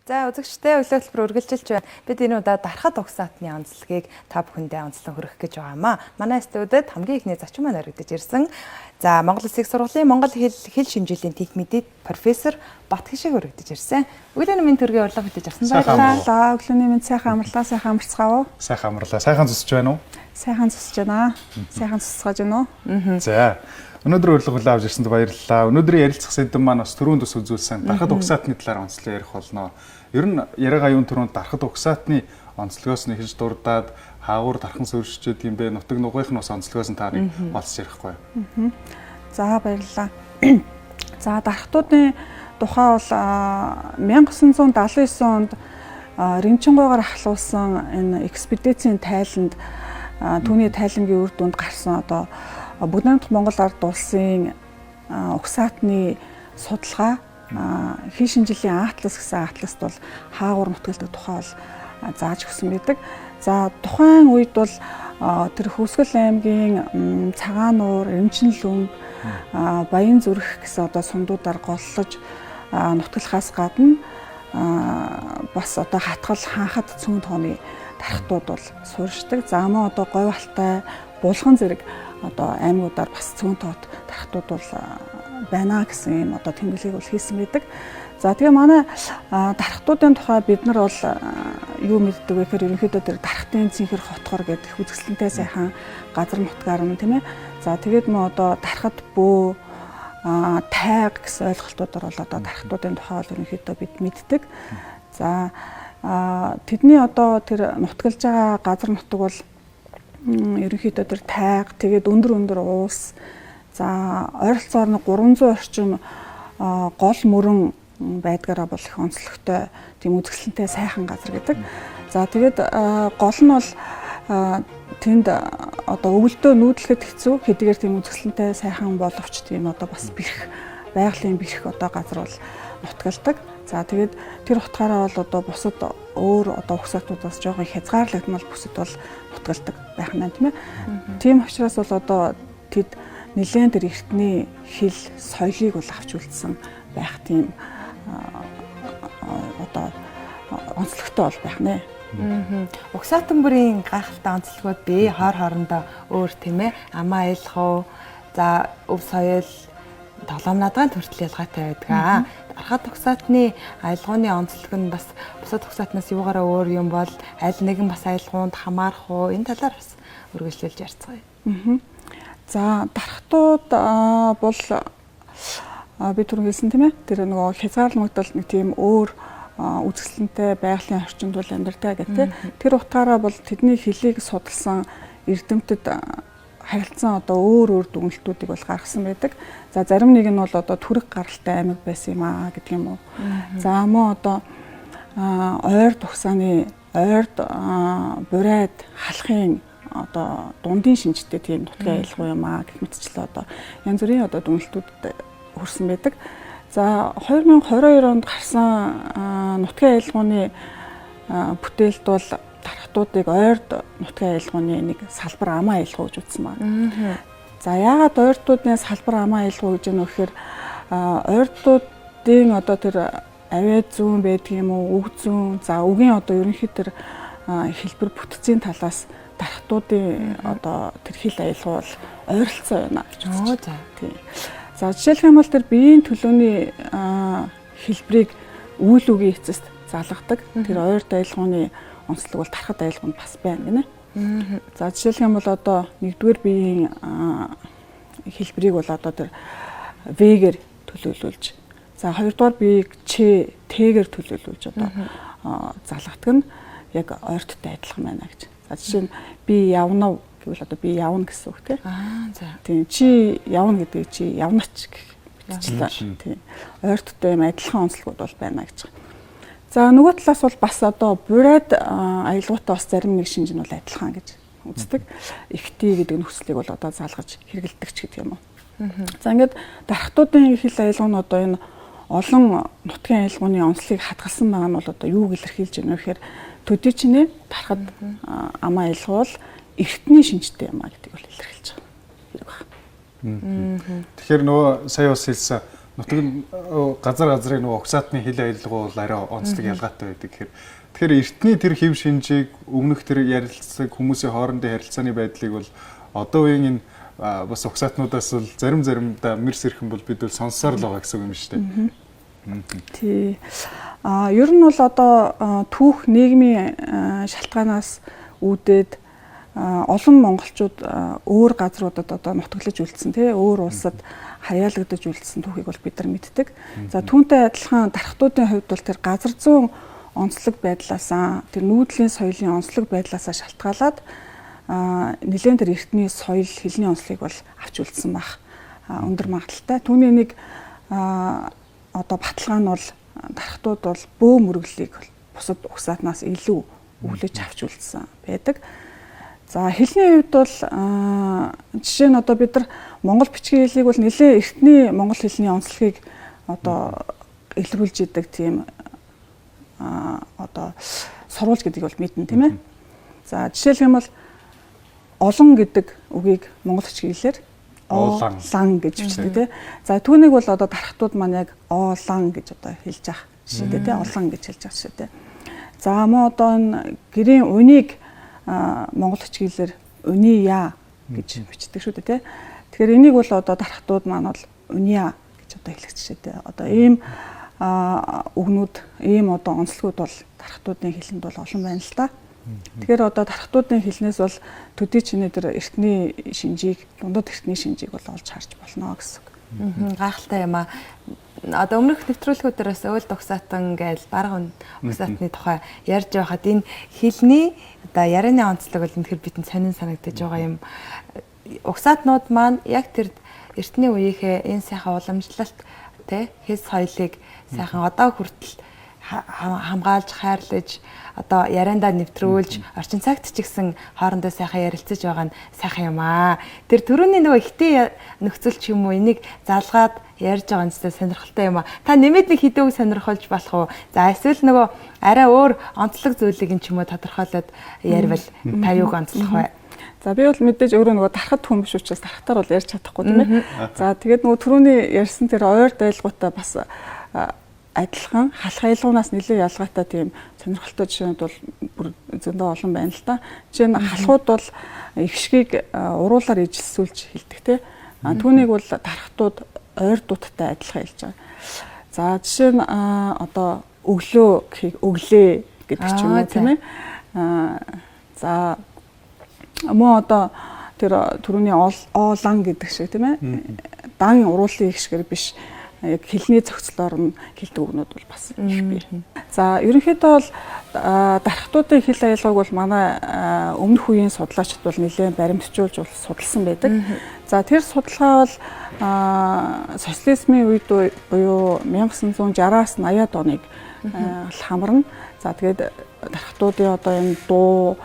За үзэгчтэй өглөө үргэлжилж байна. Бид энэ удаа дархад угсаатны онцлогийг та бүхэндээ онцлон хүргэх гэж байгаамаа. Манай студид хамгийн ихний зочин маань орогдож ирсэн. За Монгол Улсын их сургуулийн Монгол хэл шинжилгээний техник мэдээд профессор Батгишиг өргөдөж ирсэн. Өглөөний минь төргийн урлаг хүлээж авсан баярлалаа. Өглөөний минь сайхан амарлаа, сайхан амарцгаав уу? Сайхан амарлаа. Сайхан зусж байна уу? Сайхан зусж байна. Сайхан зусгаж байна уу? За. Өнөөдөр урилга хүлээн авч ирсэнд баярлалаа. Өнөөдрийн ярилцах сэдэв маань бас түрүүнд бас үзүүлсэн дархад угсаатны талаар онцлог ярих болно. Ер нь яриагаа юун түрүүнд дархад угсаатны онцлогоос нь ихж дурдаад хаагуур дархан суурьшчээд юм бэ? Нутаг нугынх нь бас онцлогоос нь та нарыг олцож ярихгүй. За баярлалаа. За дархтуудын тухай бол 1979 онд Рэмчингойгоор ахлуулсан энэ экспедицийн тайланд түүний тайлангийн үр дүнд гарсан одоо Бүгднамт Монгол ард улсын угсаатны судалгаа хэл шинжилгээний атлас гэсэн атласт бол хаагуур нутгалдаг тухай бол зааж өгсөн байдаг. За тухайн үед бол тэр Хөвсгөл аймгийн Цагаануур, Эмчинлүмб, Баян зүрх гэсэн одоо сундуудаар голлож нутгалахаас гадна бас одоо хатгал хаанхад цөөн тооны дархтууд бол суурьшдаг. За мөн одоо Говьалтай, Булган зэрэг одоо аймагуудаар бас цөөн тоот дархтууд бол байна гэсэн юм одоо тэмдэглэлийг бол хийсэн байдаг. За тэгээ манай дархтуудын тухай бид нар бол юу мэддэг вэ гэхээр ерөнхийдөө тэр дархтын цэнхэр хотгор гэдэг үзэсгэлэнтэй сайхан газар нутгаар нь тийм ээ. За тэгээд мөн одоо дархад бөө тайг гэсэн ойлголтуудаар бол одоо дархтуудын тухай бол ерөнхийдөө бид мэддэг. За тэдний одоо тэр нутгалж байгаа газар нутаг бол ерөнхийдөө тэр тайг тэгээд өндөр уус за ойролцоогоор нь 300 орчим гол мөрөн байдгаараа бол их онцлогтой тийм үзэсгэлэнтэй сайхан газар гэдэг. За тэгээд гол нь бол тэнд одоо өвөлдөө нүүдлэхэд хэцүү хэдийгээр тийм үзэсгэлэнтэй сайхан боловч тийм одоо бас бэрх байгалийн бэрх одоо газар бол нутгалдаг. За тэгээд тэр утгаараа бол одоо бусад өөр одоо угсаатнуудаас жоохон хязгаарлагдмал бүсэд бол нутгалдаг байх нь тийм ээ. Тийм учраас бол одоо тэд нэлээд тэр эртний хэл соёлыг бол авч үлдсэн байх тийм одоо онцлогтой бол байх нэ. Угсаатан бүрийн гайхалтай онцлогуд бий хоорондоо өөр тийм ээ. Амаа аялах уу, за өв соёл, тоглоом наадгын төртөл ялгаатай байдаг. Дархад угсаатны аялгауны онцлог нь бас бусад угсаатнаас юугаараа өөр юм бол аль нэгэн бас аялгаунд хамаарах уу? Энэ талаар бас үргэлжлүүлж ярьцгаая. За дархтууд бол би түрүү хэлсэн тийм ээ. Тэр нөгөө хязгаарлагуудад нэг тийм өөр үзэсгэлэнтэй байгалийн орчинд бол амьдардаг гэдэг. Тэр утгаараа бол тэдний хэлийг судалсан эрдэмтэд харилцан одоо өөр дүгнэлтүүдийг бол гаргасан байдаг. За зарим нэг нь бол одоо түрэг гаралтай аймаг байсан юм аа гэдэг юм уу. За мөн одоо ойр тухсааны ойрд бурайд халахын одоо дундын шинжтэй тийм нутгийн аялал юм аа гэх мэтчлээ одоо янз бүрийн одоо дүгнэлтүүд хүрсэн байдаг. За 2022 онд гарсан нутгийн аялгауны бүтээлд бол дархтуудыг ойрд нутгийн аялгауны нэг салбар амаа аялгау гэж үзсэн байна. За яагаад ойртуудын салбар амаа аялгау гэж нөхөр ойртуудын одоо тэр авиа зүүн байдаг юм уу, үг зүүн, за үгийн одоо ерөнхий тэр хэлбэр бүтцийн талаас дархтуудын одоо тэр хэл аялгау бол ойролцоо байна гэж үзэж байна. Тийм. За жишээлх юм бол тэр биеийн төлөөний хэлбэрийг үйл үгийн эцэст залгадаг. Тэр ойрт аялгауны онцлог бол дархад аялгаунд бас байна гинэ. За жишээлх юм бол одоо нэгдүгээр биеийн хэлбэрийг бол одоо тэр В-гээр төлөөлүүлж, за хоёрдугаар биеийг Т-гээр төлөөлүүлж одоо залгадаг нь яг ойрттой адилхан байна гэж. За жишээ нь би явна гэвэл одоо би явна гэсэн үг тийм. За. Тийм чи явна гэдэг чи явнач гэх мэтчлээ. Тийм. Ойрттой юм адилхан онцлогуд бол байна гэж. За нөгөө талаас бол бас одоо бурайд аялгаутай бас зарим нэг шинж нь бол адилхан гэж үздэг. Ихтэй гэдэг нөхцөлийг бол одоо залгаж хэрэгэлдэг ч гэдэг юм уу. За ингээд дархтуудын хэл аялгау нь одоо энэ олон нутгийн аялгауны онцлогийг хадгалсан байгаа нь бол одоо юуг илэрхийлж байна вэ гэхээр төдий чинээ дархад амаа аялгау бол эртний шинжтэй юм а гэдгийг бол илэрхийлж байгаа хэрэг байна. Тэгэхээр нөгөө сая бас хэлсэн нутаг нь газрын нөгөө угсаатны хил аялалгуу бол арай онцлог ялгаатай байдаг гэхээр тэгэхээр эртний тэр хэв шинжийг өмнөх тэр ярилцсан хүмүүсийн хоорондын харилцааны байдлыг бол одоо үеийн энэ бас угсаатнуудаас бол заримдаа мэрс ирхэн бол бид бол сонссоор л байгаа гэсэн үг юм шүү дээ. Тий. Ер нь бол одоо түүх нийгмийн шалтгаанаас үүдээд олон монголчууд өөр газруудад одоо нутаглаж үлдсэн тий өөр улсад харьяалагдаж үлдсэн түүхийг бол бид нар мэддэг. За түүнтэй адилхан дархтуудын хувьд бол тэр газар зүүн онцлог байдлаасаа тэр нүүдлийн соёлын онцлог байдлаасаа шалтгаалаад нэлээд тэр эртний соёл хэлний онцлогийг бол авч үлдсэн баг. Өндөр магадaltaй. Түүний нэг одоо баталгаа нь бол дархтууд бол бөө мөрөглийг бусад угсаатнаас илүү өглөж авч үлдсэн байдаг. За хэлний хувьд бол жишээ нь одоо бид нар монгол бичгийн хэлийг бол нэлээд эртний монгол хэлний онцлогийг одоо илрүүлж идэг тийм одоо сурвалж гэдгийг бол мэднэ тийм ээ. За жишээлх юм бол олон гэдэг үгийг монгол бичгийн хэлээр оолан гэж бичдэг тийм. За түүнийг бол одоо дархтууд маань яг оолан гэж одоо хэлж байгаа жишээтэй тийм олон гэж хэлж байгаа жишээтэй. За мөн одоо энэ гэрийн үнийг монгол бичгийн хэлээр уния гэж бичдэг шүү дээ тийм. Тэгэхээр энийг бол одоо дархтууд маань бол уния гэж одоо хэлэх жишээтэй. Одоо ийм үгнүүд, ийм одоо онцлогуд бол дархтуудын хэлэнд бол олон байна л да. Тэгэхээр одоо дархтуудын хэлнээс бол төдий чиний тэр эртний шинжийг, дундад эртний шинжийг бол олж харж болно гэсэн үг. Гайхалтай юм аа. Одоо өмнөх нэвтрүүлгүүдээс өөлд угсаатан гэж бараг угсаатны тухай ярьж байхад энэ хэлний одоо ярианы онцлог бол үнэхээр бидэнд сонин санагдаж байгаа юм. Угсаатнууд маань яг тэр эртний үеийнхээ энэ сайхан уламжлалт тэ хэл соёлыг сайхан одоо хүртэл хамгаалж хайрлаж одоо яриандаа нэвтрүүлж орчин цагт ч гэсэн хоорондоо сайхан ярилцаж байгаа нь сайхан юм аа. Тэр төрөний нөгөө ихтэй нөхцөл ч юм уу энийг залгаад ярьж байгаа нь сонирхолтой юм аа. Та нэмээд нэг хэдүүг сонирхолж болох уу? За эсвэл нөгөө арай өөр онцлог зүйлийг юм ч юм уу тодорхойлоод ярил та юуг онцлох вэ? За би бол мэдээж өөрөө нөгөө дарахад хүн биш учраас дарахтаар бол ярьж чадахгүй тийм ээ. За тэгээд нөгөө түрүүний ярьсан тэр ойр дайлгуутай бас адилхан халах аялгуунаас нэлээд ялгаатай тийм сонирхолтой жишээнүүд бол бүр зөндөө олон байна л да. Жишээ нь халахууд бол ихшгийг уруулаар ижилсүүлж хэлдэг тийм. Түүнийг бол дархтууд ойр дууттай адилхан хэлж байгаа. За жишээ нь одоо өглөө гэхийг өглөө гэдэг ч юм уу тийм ээ. За мөн одоо тэр түрүүний оолан гэдэг шиг тийм ээ. Дан уруулын ихшгээр биш яг хэлний зохицлоор нь хэлдэг үгнүүд бол бас их бий. За ерөнхийдөө бол дархтуудын хэл аялгааг бол манай өмнөх үеийн судлаачид бол нэлээд баримтжуулж судалсан байдаг. За тэр судалгаа бол социализмын үед буюу 1960-аас 80-аад оныг хамарна. За тэгээд дархтуудын одоо энэ дуу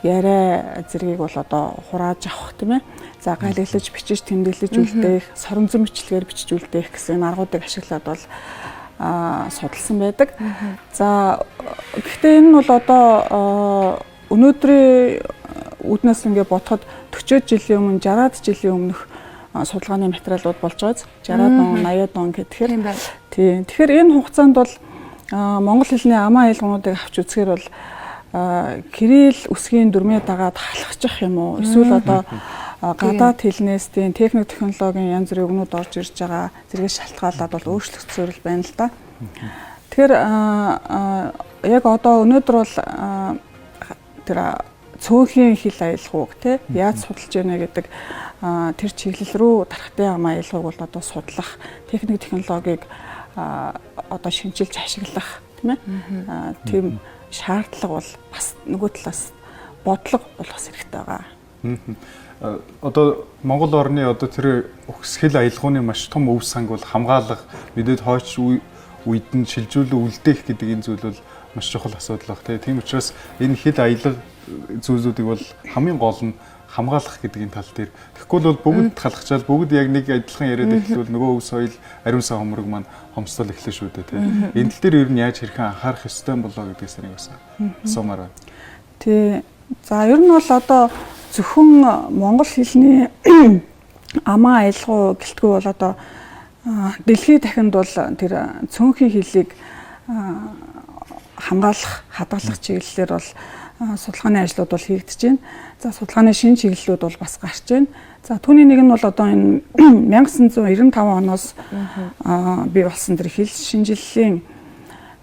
яриа зэргийг бол одоо хурааж авах тийм ээ. За гайлглаж бичиж тэмдэглэж үлдээх, соромзон бичлэгээр бичиж үлдээх гэсэн аргуудыг ашиглаад бол судалсан байдаг. За гэхдээ энэ нь бол одоо өнөөдрийн үүднээс ингээ бодоход 40 жилийн өмнө 60-аад жилийн өмнөх судалгааны материалууд болж байгааз 60-аад он 80-аад он гэхээр тийм. Тэгэхээр энэ хугацаанд бол монгол хэлний амаа аялгуунуудыг авч үзэхээр бол кирилл үсгийн дүрмээ дагаад халахчих юм уу? Эсвэл одоо гадаад хэлнээс тийм техник технологийн янз бүрийн өгнүүд орж ирж байгаа зэрэг шалтгаалаад бол өөрчлөлт зөвөрөл байна л да. Тэгэхээр яг одоо өнөөдөр бол тэр цөөхөн хэл аялгауг тий яаж судалж яана гэдэг тэр чиглэл рүү дарахтын ам аялгауг бол одоо судлах техник технологиг одоо шинжилж ашиглах тийм ээ. Тийм шаардлага бол бас нөгөө талаас бодлого болгох хэрэгтэй байгаа. Одоо Монгол орны одоо тэр хэл аялгауны маш том өв санг бол хамгаалах, мэдээд хойч үед нь шилжүүлэн үлдээх гэдэг энэ зүйл бол маш чухал асуудал баг. Тийм учраас энэ хэл аялга зүйлүүдийг бол хамгийн гол нь хамгаалах гэдэг энэ тал дээр. Тэгэхгүй бол бүгд халахчаал бүгд яг нэг адилхан яриад эхлэвэл нөгөө өв соёл, ариун сан хомрог маань хомсдол эхлэх шүү дээ тийм. Энэ тал дээр ер нь яаж хэрхэн анхаарах ёстой юм болоо гэдгээс нэг бас асуумаар байна. Тий. За ер нь бол одоо зөвхөн монгол хэлний амаа аялгау гэлтгүй бол одоо Дэлхийн дахинд бол тэр цөөнхийн хэлийг хамгаалах, хадгалах чиглэлээр бол судалгааны ажлууд бол хийгдэж байна. За судалгааны шинэ чиглэлүүд бол бас гарч байна. За түүний нэг нь бол одоо энэ 1995 оноос бий болсон тэр хэл шинжиллийн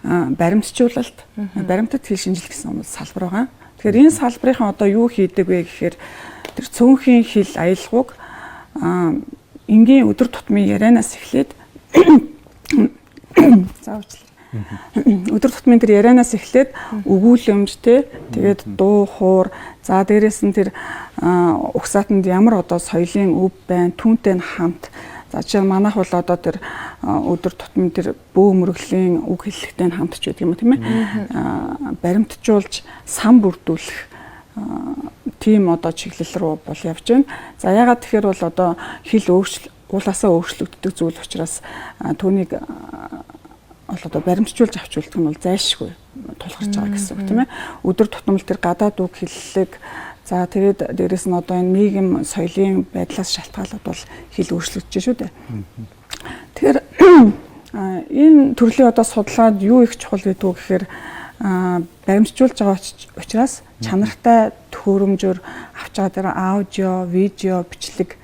баримтжуулалт, баримтат хэл шинжил гэсэн салбар байгаа. Тэгэхээр энэ салбарынхан одоо юу хийдэг вэ гэхээр тэр цөөнхийн хэл аялгауг энгийн өдөр тутмын ярианаас эхлээд өдөр тутмын тэр ярианаас эхлээд өгүүлэмжтэй тэгээд дуу хуур за дээрэс нь тэр угсаатанд ямар одоо соёлын өв байна түүнтэй хамт за жишээ нь манайх бол одоо тэр өдөр тутмын тэр бөө мөрөглийн үг хэллэгтэй хамт ч гэдэг юм уу тийм ээ баримтжуулж сан бүрдүүлэх тийм одоо чиглэл рүү бол явж байна. За ягаад тэгэхээр бол одоо хэл уулаасаа өөрчлөгддөг зүйл учраас түүнийг бол одоо баримтжуулж авчулдаг нь бол зайлшгүй тулгарч байгаа гэсэн үг тийм ээ. Өдөр тутмын тэр гадаад үг хэллэг за тэгээд дээрэс нь одоо энэ нийгэм соёлын байдлаас шалтгаалаад бол хэл өөрчлөгдөж шүү дээ. Тэгэхээр энэ төрлийн одоо судалгаад юу их чухал гэдэг вэ гэхээр баримтжуулж байгаа учраас чанартай төхөөрөмжөөр авч байгаа тэр аудио, видео, бичлэг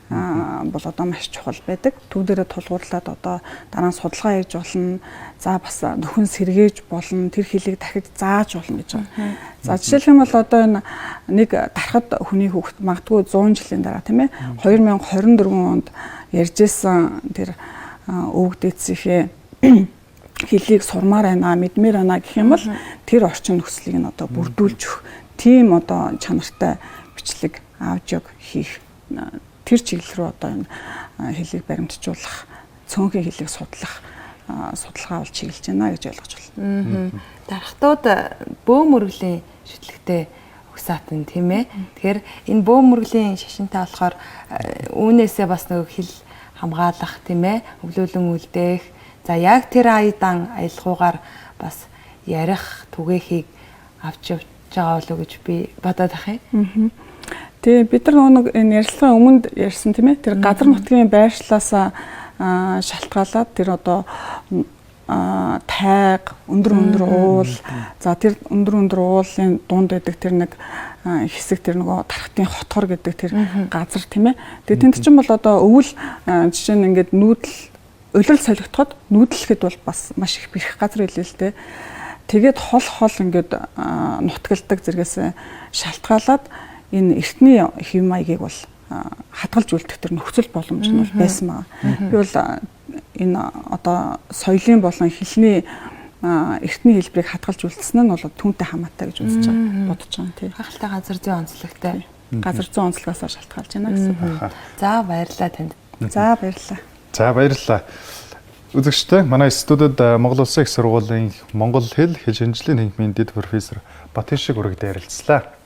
бол одоо маш чухал байдаг. Төв дээрээ тулгуурлаад одоо дараа нь судалгаа хийж болно. За бас нөхөн сэргээж болно. Тэр хэлийг дахиж зааж болно гэж байгаа. За жишээлх юм бол одоо энэ нэг дарахад хүний хүүхэд магадгүй 100 жилийн дараа тийм ээ 2024 онд ярьжсэн тэр өвөг дээдсийнхээ хэлийг сурмаар байна, мэдмээр байна гэх юм бол тэр орчин нөхцөлийг нь одоо бүрдүүлж өгөх тийм одоо чанартай бичлэг, аудиог хийх тэр чиглэл рүү одоо энэ хэлийг баримтжуулах, цөөнхийн хэлийг судлах судалгаа бол чиглэж байна гэж ойлгож байна. Дархтууд бөө мөргөлийн шүтлэгтэй угсаатан тийм ээ. Тэгэхээр энэ бөө мөргөлийн шашинтай болохоор үүнээсээ бас нэг хэл хамгаалах тийм ээ, өглөөлөн үлдээх. За яг тэр аядан аялгаугаар бас ярих түгээхийг авч явж байгаа болов уу гэж би бодоод ах юм. Тэгээ бид нар нэг энэ ярилцлагын өмнөд ярьсан тийм ээ. Тэр газар нутгийн байршлаас шалтгаалаад тэр одоо тайг өндөр уул за тэр өндөр уулын дунд байдаг тэр нэг хэсэг тэр нөгөө тархтын хотгор гэдэг тэр газар тийм ээ. Тэгээ тэнд чинь бол одоо өвөл жишээ нь ингээд нүүдэл улирал солигдоход нүүдлэхэд бол бас маш их бэрх газар илээ л дээ. Тэгээд хол ингээд нутгалдаг зэрэгээс шалтгаалаад энэ эртний хэв маягийг бол хадгалж үлдэх тэр нөхцөл боломж нь бол байсан байгаа. Би бол энэ одоо соёлын болон хэлний эртний хэлбэрийг хадгалж үлдсэн нь бол түүнтэй хамаатай гэж үзэж байгаа бодож байгаа тийм. Гахалтай газар зүйн онцлогтой. Газар зүйн онцлогоос шалтгаалж байна гэсэн. За баярлалаа танд. За баярлалаа. За баярлалаа. Үзэгчтэй манай студид Монгол Улсын их сургуулийн Монгол хэл шинжилгээний тэнхимийн дэд профессор Батэршиг урагд ярилцлаа.